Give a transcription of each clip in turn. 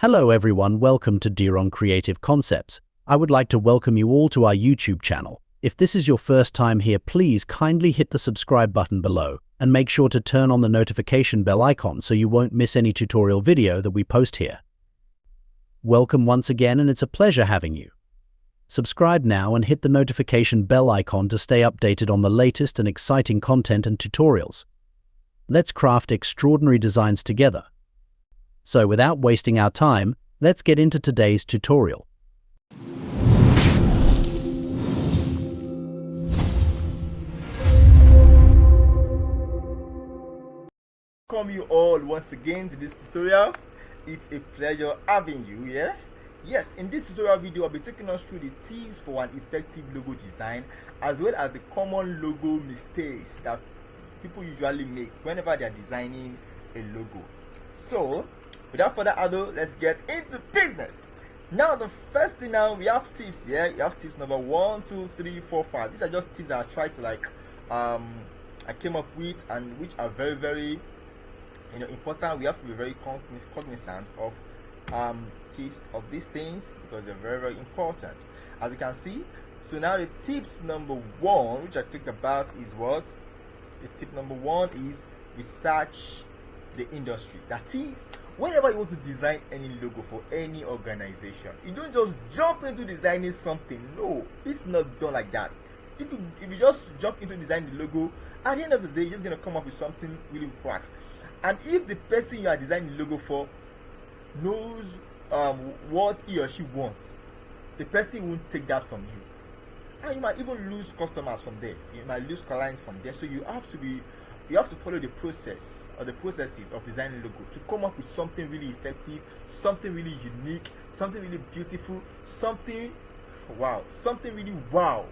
Hello everyone, welcome to Diron Creative Concepts. I would like to welcome you all to our YouTube channel. If this is your first time here, please kindly hit the subscribe button below and make sure to turn on the notification bell icon so you won't miss any tutorial video that we post here. Welcome once again, and it's a pleasure having you. Subscribe now and hit the notification bell icon to stay updated on the latest and exciting content and tutorials. Let's craft extraordinary designs together. So without wasting our time, let's get into today's tutorial. Welcome you all once again to this tutorial. It's a pleasure having you here. Yes, in this tutorial video, I'll be taking us through the tips for an effective logo design, as well as the common logo mistakes that people usually make whenever they are designing a logo. So without further ado, let's get into business. Now, the first thing, now we have tips here. You have tips number 1, 2, 3, 4, 5. These are just tips that I tried to I came up with, and which are very important. We have to be very cognizant of tips of these things, because they're very important, as you can see. So now the tips number 1, which I talked about, is what? The tip number 1 is research the industry. That is, whenever you want to design any logo for any organization, you don't just jump into designing something. No, it's not done like that. If you just jump into designing the logo, at the end of the day, you're just gonna come up with something really whack. And if the person you are designing the logo for knows what he or she wants, the person won't take that from you, and you might even lose customers from there. You might lose clients from there. So you have to follow the process or the processes of designing logo to come up with something really effective, something really unique, something really beautiful, something really wow.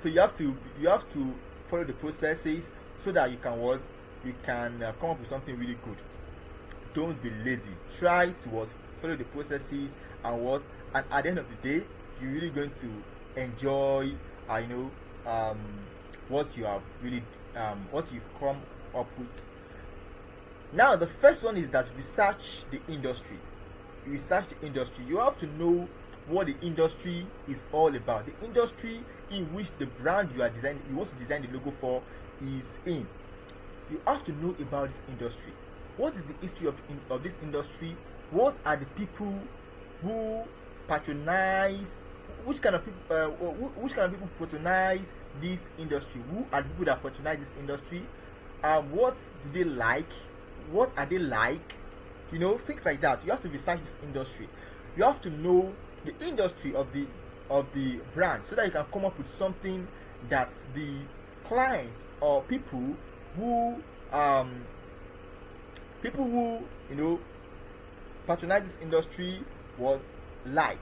So you have to follow the processes so that you can come up with something really good. Don't be lazy. Try to follow the processes, and at the end of the day, you're really going to enjoy what you've come up with. Now, the first one is that research the industry. You have to know what the industry is all about. The industry in which the brand you want to design the logo for is in. You have to know about this industry. What is the history of this industry? What are the people who patronize? Which kind of people patronize this industry? Who are the people that patronize this industry? What do they like? What are they like? Things like that. You have to research this industry. You have to know the industry of the brand, so that you can come up with something that the clients or people who patronize this industry was like.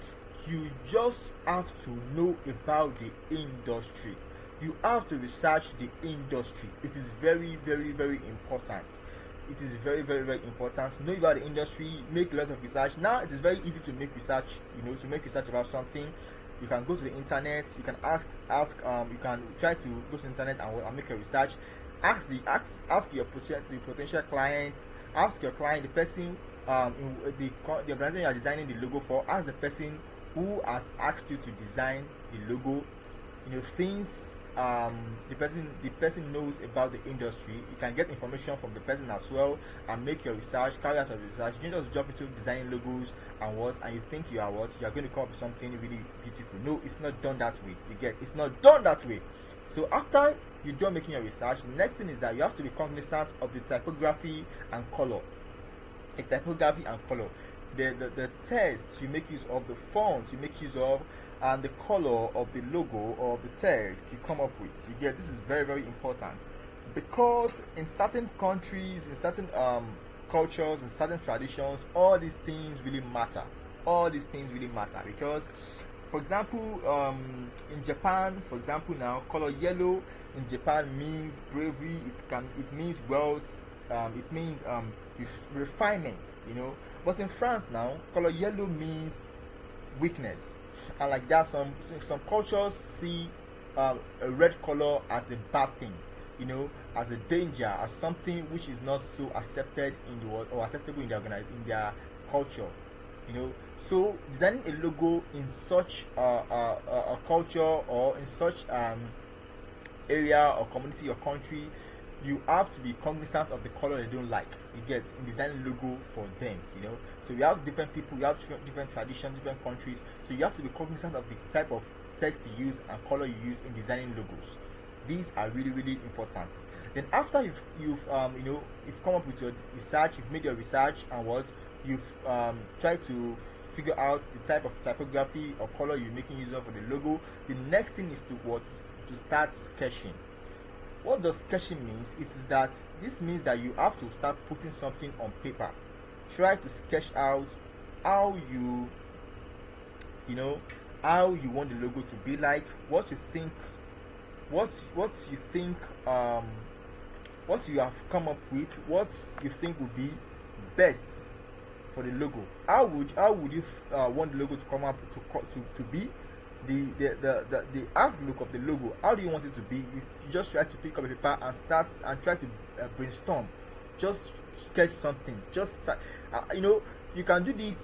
You just have to know about the industry. You have to research the industry. It is very important. It is very important. Know about the industry. Make a lot of research. Now it is very easy to make research. To make research about something, you can go to the internet. You can ask. You can try to go to the internet and make a research. Ask your potential clients. Ask your client, the person in the organization you are designing the logo for. Ask the person who has asked you to design the logo, things the person knows about the industry. You can get information from the person as well, and make your research, carry out your research. You don't just jump into designing logos and you think you are going to come up with something really beautiful. No, it's not done that way. It's not done that way. So after you're done making your research, the next thing is that you have to be cognizant of the typography and color. The text you make use of, the fonts you make use of, and the color of the logo or the text you come up with. This is very important, because in certain countries, in certain cultures, in certain traditions, all these things really matter. Because, for example, in Japan, now, color yellow in Japan means bravery. It means wealth. It means refinement. But in France now, color yellow means weakness, and like that, some cultures see a red color as a bad thing, as a danger, as something which is not so accepted in the world or acceptable in their culture, you know. So designing a logo in such a culture or in such area or community or country, you have to be cognizant of the color they don't like. You get in designing logo for them, you know. So you have different people, you have different traditions, different countries. So you have to be cognizant of the type of text you use and color you use in designing logos. These are really really important. Then after you've come up with your research, you've made your research and what you've tried to figure out the type of typography or color you're making use of for the logo. The next thing is to start sketching. What does sketching means? It is that this means that you have to start putting something on paper. Try to sketch out how you know how you want the logo to be like, what you think, what you think, what you have come up with, what you think would be best for the logo. How would you want the logo to come up to be? The outlook of the logo. How do you want it to be? You just try to pick up a paper and start and try to brainstorm. Just sketch something. Just you can do this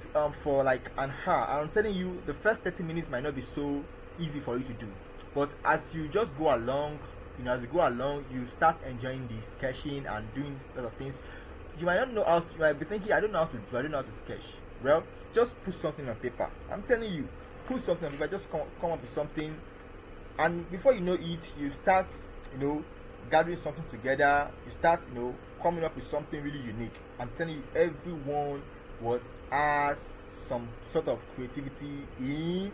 for like an hour. I'm telling you, the first 30 minutes might not be so easy for you to do, but as you just go along, you start enjoying the sketching and doing a lot of things. You might not know how to, you might be thinking, I don't know how to draw, I don't know how to sketch. Well, just put something on paper. I'm telling you, put something on paper, just come up with something, and before you know it, you start gathering something together. You start coming up with something really unique. I'm telling you, everyone has some sort of creativity in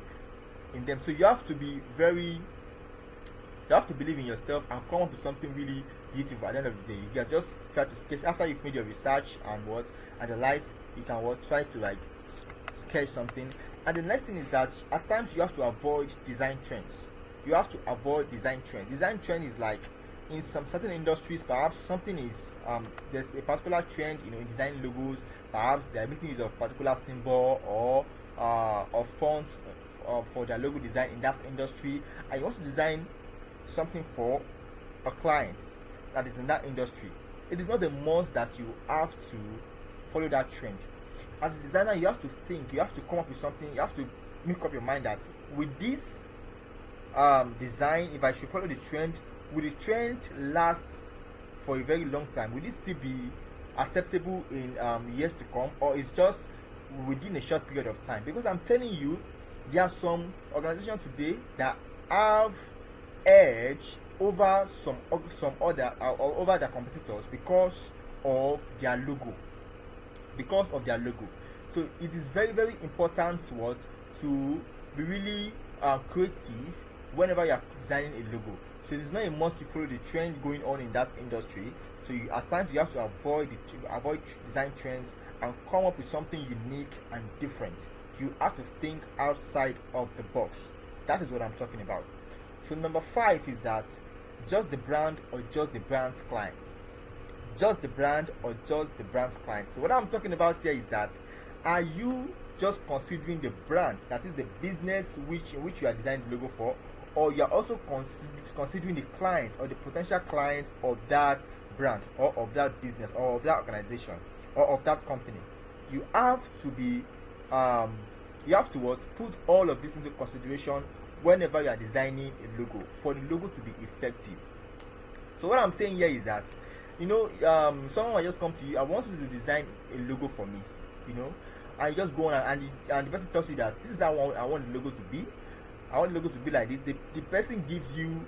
them. So you have to be you have to believe in yourself and come up with something really beautiful. At the end of the day, you guys just try to sketch after you've made your research and analyze. You can try to sketch something. And the next thing is that at times you have to avoid design trends. You have to avoid design trends. Design trend is like in some certain industries, perhaps something is there's a particular trend in design logos. Perhaps they are making use of particular symbol or fonts for their logo design in that industry, and you want to design something for a client that is in that industry. It is not a must that you have to follow that trend. As a designer, you have to think, you have to come up with something, you have to make up your mind that with this design, if I should follow the trend, will the trend last for a very long time? Will it still be acceptable in years to come, or is just within a short period of time? Because I'm telling you, there are some organizations today that have edge over some other over their competitors because of their logo. So it is very very important to be really creative whenever you are designing a logo. So it is not a must to follow the trend going on in that industry. So at times you have to avoid design trends and come up with something unique and different. You have to think outside of the box. That is what I'm talking about. So number 5 is that just the brand or just the brand's clients. Just the brand or just the brand's clients. So what I'm talking about here is that, are you just considering the brand, that is the business in which you are designing the logo for, or you are also considering the clients or the potential clients of that brand or of that business or of that organization or of that company? You have to be put all of this into consideration whenever you are designing a logo, for the logo to be effective. So what I'm saying here is that someone might just come to you, I want you to design a logo for me, and you just go on and the person tells you that this is how I want the logo to be. I want the logo to be like this. The person gives you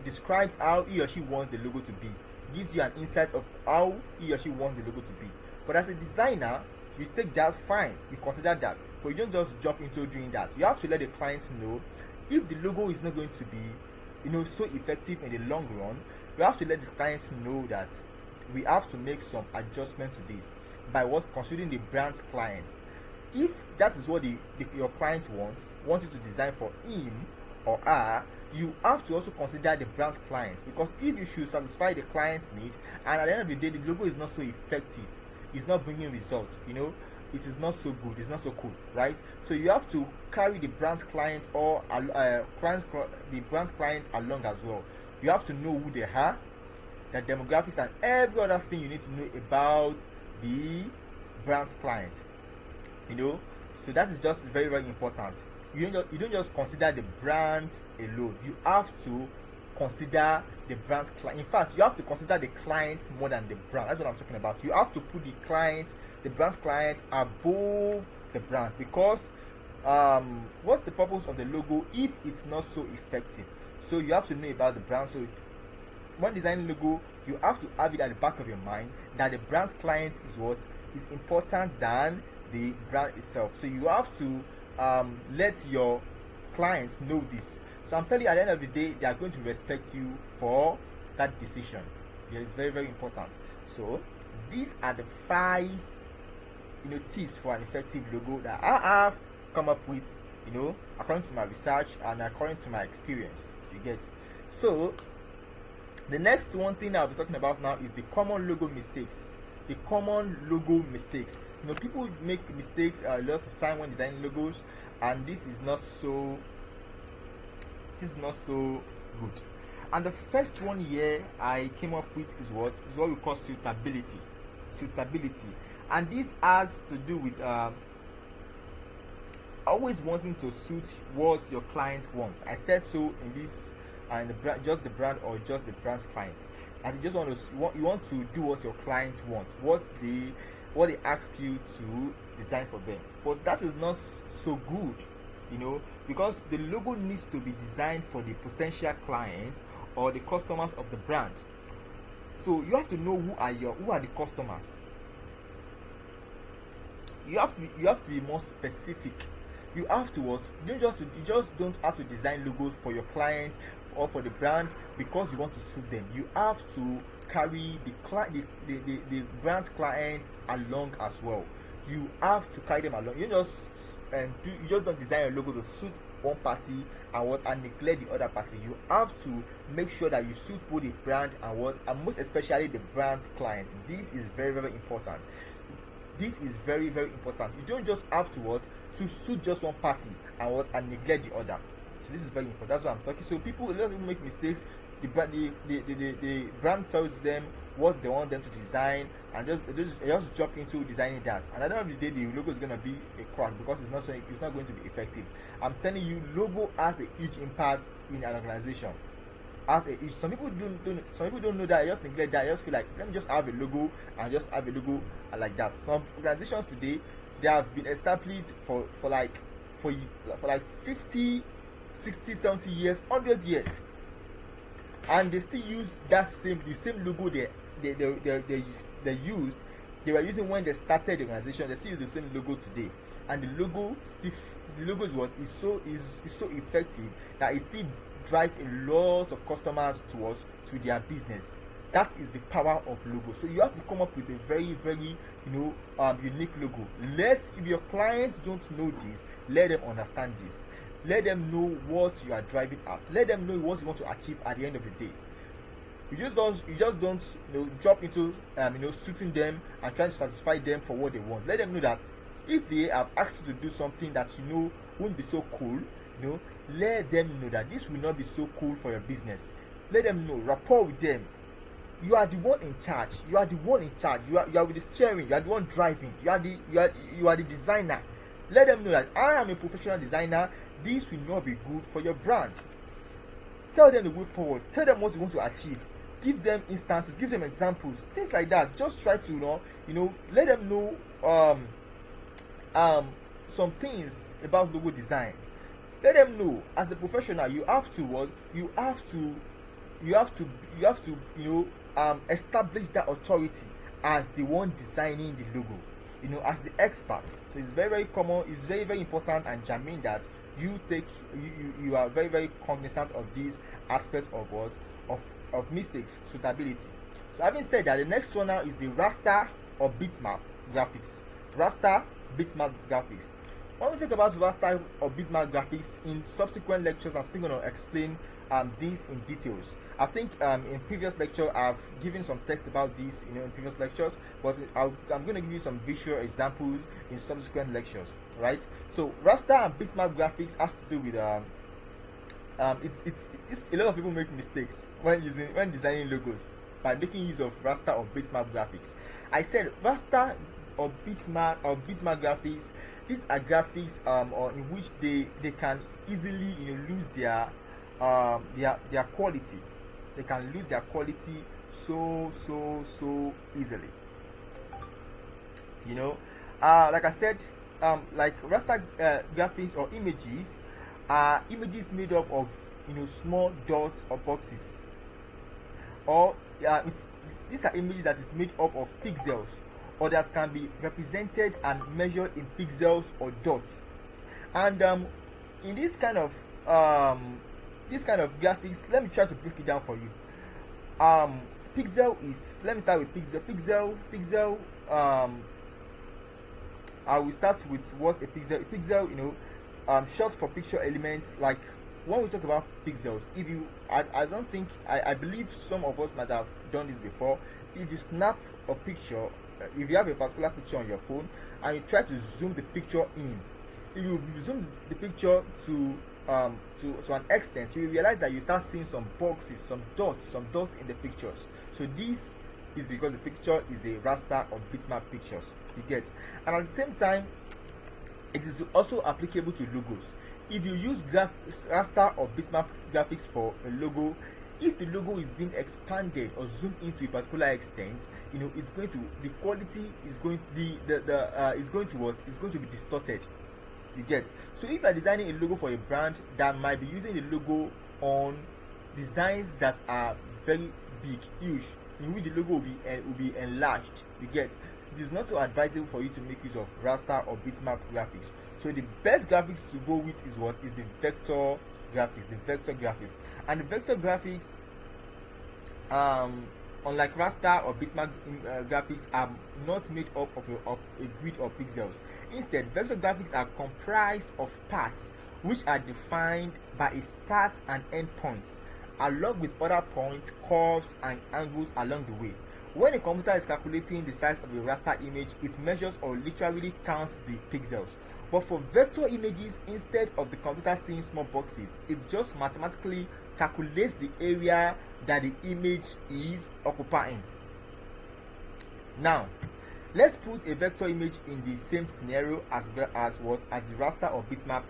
describes how he or she wants the logo to be, gives you an insight of how he or she wants the logo to be. But as a designer, you take that, fine, you consider that, but you don't just jump into doing that. You have to let the clients know if the logo is not going to be so effective in the long run. You have to let the clients know that we have to make some adjustments to this by considering the brand's clients. If that is what your client wants you to design for him or her, you have to also consider the brand's clients, because if you should satisfy the client's need and at the end of the day the logo is not so effective, it's not bringing results, it is not so good, it's not so cool, right? So you have to carry the brand's clients or the brand's clients along as well. You have to know who they are, their demographics, and every other thing you need to know about the brand's clients, you know. So that is just very, very important. You don't just consider the brand alone. You have to consider the brand's client. In fact, you have to consider the clients more than the brand. That's what I'm talking about. You have to put the clients, the brand's clients, above the brand, because what's the purpose of the logo if it's not so effective? So you have to know about the brand. So when designing logo, you have to have it at the back of your mind that the brand's client is what is important than the brand itself. So you have to let your clients know this. So I'm telling you, at the end of the day, they are going to respect you for that decision. It is very, very important. So these are the 5 tips for an effective logo that I have come up with, according to my research and according to my experience. You get. So the next one thing I'll be talking about now is the common logo mistakes. The common logo mistakes. People make mistakes a lot of time when designing logos, and this is not so good. And the first one here I came up with is what we call suitability. And this has to do with always wanting to suit what your client wants. I said so in this and just the brand or just the brand's clients. And you just want to do what your client wants, what they asked you to design for them. But that is not so good, because the logo needs to be designed for the potential clients or the customers of the brand. So you have to know who are the customers. You have to be more specific. You have to you just don't have to design logos for your clients or for the brand because you want to suit them. You have to carry the brand's clients along as well. You have to carry them along. You just don't design a logo to suit one party and neglect the other party. You have to make sure that you suit both the brand and most especially the brand's clients. This is very, very important. This is very, very important. You don't just have to suit just one party and neglect the other. So this is very important. That's what I'm talking. So a lot of people make mistakes. The brand tells them what they want them to design, and just jump into designing that. And at the end of the day, the logo is gonna be a crack because it's not going to be effective. I'm telling you, logo has a huge impact in an organization. Some people don't know that. I just neglect that. I just feel like, let me just have a logo and just have a logo like that. Some organizations today, they have been established for like 50, 60, 70 years, 100 years, and they still use the same logo they were using when they started the organization. They still use the same logo today, and the logo is so effective that it still drives a lot of customers to their business. That is the power of logo. So you have to come up with a very, very unique logo. If your clients don't know this, let them understand this. Let them know what you are driving at. Let them know what you want to achieve at the end of the day. You just don't drop into suiting them and trying to satisfy them for what they want. Let them know that if they have asked you to do something that won't be so cool, let them know that this will not be so cool for your business. Let them know. Rapport with them. You are the one in charge. You are with the steering. You are the one driving. You are the designer. Let them know that I am a professional designer. This will not be good for your brand. Tell them the way forward. Tell them what you want to achieve. Give them instances. Give them examples. Things like that. Just try to let them know some things about logo design. Let them know as a professional you have to establish that authority as the one designing the logo, as the expert. So it's very, very common. It's very, very important and germane that you are very, very cognizant of these aspects of mistakes, suitability. So having said that, the next one now is the raster or bitmap graphics. Raster bitmap graphics. When we talk about raster or bitmap graphics in subsequent lectures, I'm still going to explain this in details. I think in previous lecture I've given some text about this in previous lectures, but I'm going to give you some visual examples in subsequent lectures, right? So raster and bitmap graphics has to do with it's a lot of people make mistakes when designing logos by making use of raster or bitmap graphics. I said raster or bitmap graphics. These are graphics or in which they can easily lose their quality. They can lose their quality so easily. Like I said, like raster graphics or images are images made up of small dots or boxes, or these are images that is made up of pixels, or that can be represented and measured in pixels or dots. And in this kind of graphics, let me try to break it down for you. Pixel is, let me start with pixel. I will start with what a pixel, short for picture elements. Like when we talk about pixels, if you I don't think I believe some of us might have done this before. If you snap a picture, if you have a particular picture on your phone and you try to zoom the picture in, if you zoom the picture to an extent, you will realize that you start seeing some boxes, some dots in the pictures. So this is because the picture is a raster or bitmap pictures, you get. And at the same time, it is also applicable to logos. If you use raster or bitmap graphics for a logo, if the logo is being expanded or zoomed into a particular extent, it's going to, the quality is going, is going to what? It's going to be distorted, you get. So if you are designing a logo for a brand that might be using the logo on designs that are very big, huge, in which the logo will be enlarged, you get, it is not so advisable for you to make use of raster or bitmap graphics. So the best graphics to go with is the vector graphics. And the vector graphics, unlike raster or bitmap graphics, are not made up of a grid of pixels. Instead, vector graphics are comprised of paths which are defined by a start and end points, along with other points, curves, and angles along the way. When a computer is calculating the size of a raster image, it measures or literally counts the pixels. But for vector images, instead of the computer seeing small boxes, it just mathematically calculates the area that the image is occupying. Now, let's put a vector image in the same scenario as the raster or bitmap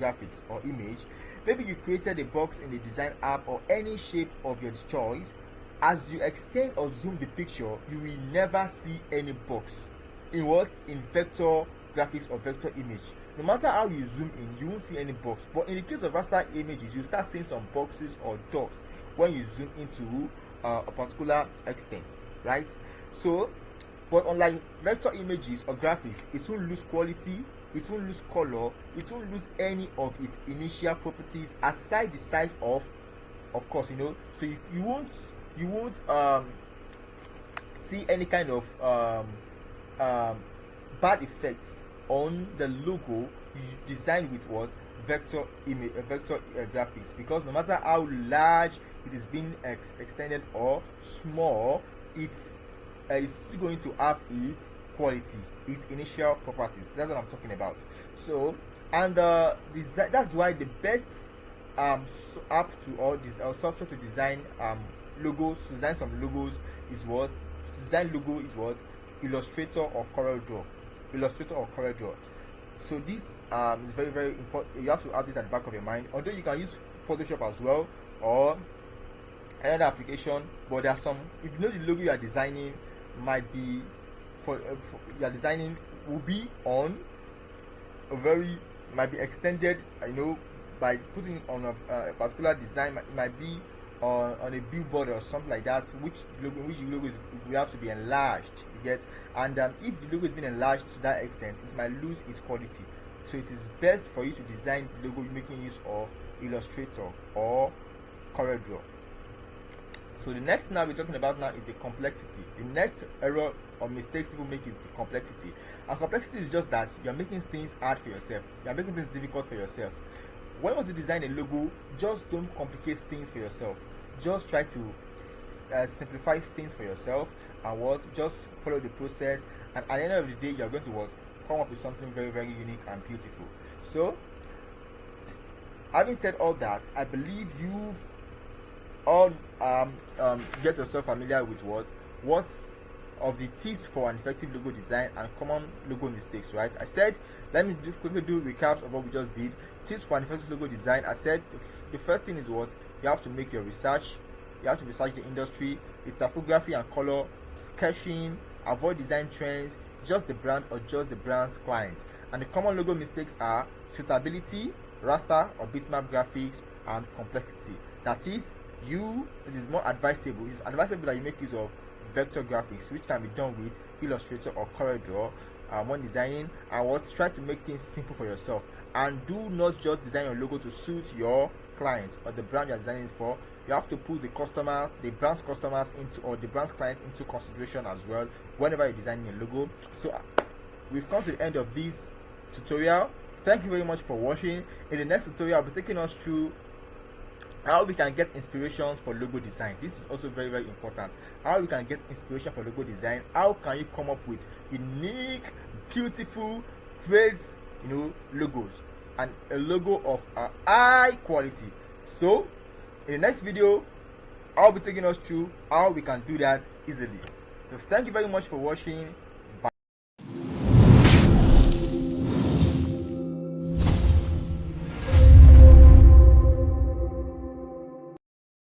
graphics or image. Maybe you created a box in the design app or any shape of your choice. As you extend or zoom the picture, you will never see any box in vector graphics or vector image. No matter how you zoom in, you won't see any box. But in the case of raster images, you start seeing some boxes or dots when you zoom into a particular extent, right? So, but unlike vector images or graphics, it won't lose quality, it won't lose color, it won't lose any of its initial properties aside the size of course, so you won't see any kind of bad effects on the logo designed with vector graphics, because no matter how large it is being extended or small, it's still going to have its quality, its initial properties. That's what I'm talking about. So, and that's why the best app to all this software to design logos, to design some logos is Illustrator or CorelDRAW. So this is very, very important. You have to have this at the back of your mind. Although you can use Photoshop as well or another application, but there are some, if you know the logo you are designing might be will be on might be extended, by putting it on a particular design. It might be on a billboard or something like that, which logo will have to be enlarged, you get. And if the logo has been enlarged to that extent, it might lose its quality. So it is best for you to design the logo making use of Illustrator or CorelDRAW. So the next thing I'll be talking about now is the complexity. The next error or mistakes people make is the complexity. And complexity is just that you're making things hard for yourself. You're making things difficult for yourself. When you want to design a logo, just don't complicate things for yourself. Just try to simplify things for yourself, and just follow the process. And at the end of the day, you're going to come up with something very, very unique and beautiful. So, having said all that, I believe you've all get yourself familiar with what of the tips for an effective logo design and common logo mistakes, right? I said, let me quickly do recaps of what we just did. Tips for an effective logo design. I said the first thing is what you have to make your research. You have to research the industry, the typography and color, sketching, avoid design trends, just the brand or just the brand's clients. And the common logo mistakes are suitability, raster or bitmap graphics, and complexity. That is, it is more advisable. It is advisable that you make use of vector graphics, which can be done with Illustrator or CorelDRAW when designing, and try to make things simple for yourself. And do not just design your logo to suit your clients or the brand you're designing for. You have to put the brand's customers into, or the brand's client into consideration as well whenever you're designing a logo. So we've come to the end of this tutorial. Thank you very much for watching. In the next tutorial, I'll be taking us through how we can get inspirations for logo design. This is also very, very important. How we can get inspiration for logo design. How can you come up with unique, beautiful, great, logos, and a logo of high quality. So in the next video, I'll be taking us through how we can do that easily. So thank you very much for watching.